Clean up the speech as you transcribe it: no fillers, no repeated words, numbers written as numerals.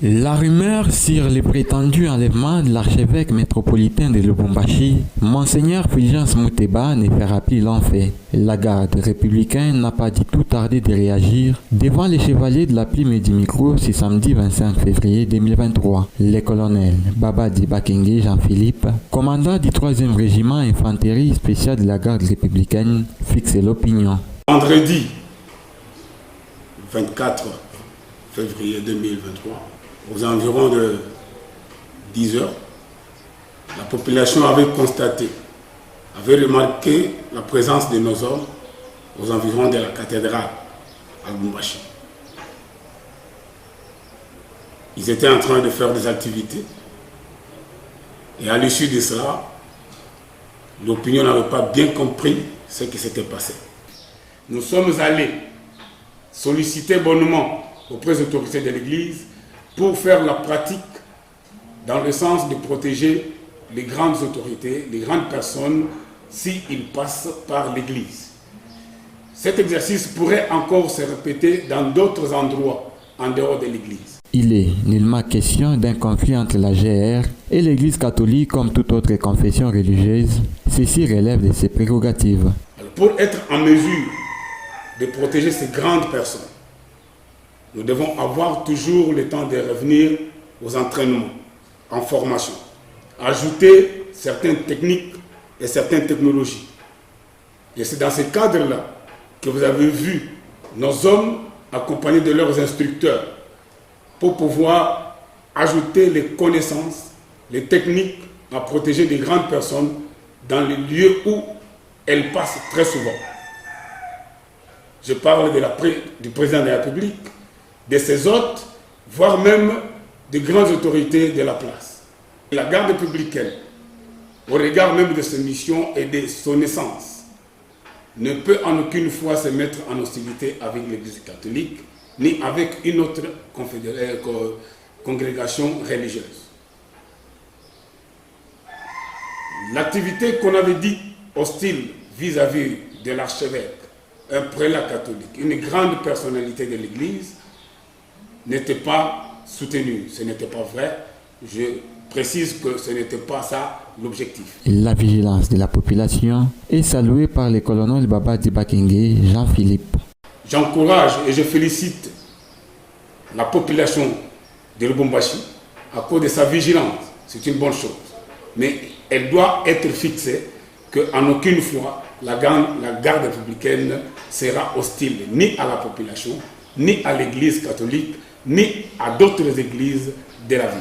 La rumeur sur le prétendu enlèvement de l'archevêque métropolitain de Lubumbashi, Monseigneur Fulgence Muteba, ne fera plus long fait. La garde républicaine n'a pas du tout tardé de réagir devant les chevaliers de la plume et du micro ce samedi 25 février 2023. Le colonel Babadi Bakenge Jean-Philippe, commandant du 3e régiment infanterie spéciale de la garde républicaine, fixe l'opinion. Vendredi 24 février 2023, aux environs de 10 heures, la population avait remarqué la présence de nos hommes aux environs de la cathédrale à Lubumbashi. Ils étaient en train de faire des activités et à l'issue de cela, l'opinion n'avait pas bien compris ce qui s'était passé. Nous sommes allés solliciter bonnement auprès des autorités de l'Église pour faire la pratique dans le sens de protéger les grandes autorités, les grandes personnes, s'ils passent par l'Église. Cet exercice pourrait encore se répéter dans d'autres endroits en dehors de l'Église. Il est nullement question d'un conflit entre la GR et l'Église catholique comme toute autre confession religieuse. Ceci relève de ses prérogatives. Alors, pour être en mesure de protéger ces grandes personnes, nous devons avoir toujours le temps de revenir aux entraînements, en formation, ajouter certaines techniques et certaines technologies. Et c'est dans ce cadre-là que vous avez vu nos hommes accompagnés de leurs instructeurs pour pouvoir ajouter les connaissances, les techniques à protéger des grandes personnes dans les lieux où elles passent très souvent. Je parle du président de la République, de ses hôtes, voire même des grandes autorités de la place. La garde républicaine, au regard même de ses missions et de son essence, ne peut en aucune fois se mettre en hostilité avec l'Église catholique, ni avec une autre congrégation religieuse. L'activité qu'on avait dit hostile vis-à-vis de l'archevêque, un prélat catholique, une grande personnalité de l'Église, n'était pas soutenue. Ce n'était pas vrai. Je précise que ce n'était pas ça l'objectif. La vigilance de la population est saluée par le colonel Babadi Bakenge Jean-Philippe. J'encourage et je félicite la population de Lubumbashi à cause de sa vigilance. C'est une bonne chose. Mais elle doit être fixée qu'en aucune fois la garde républicaine sera hostile ni à la population, ni à l'Église catholique, ni à d'autres églises de la ville.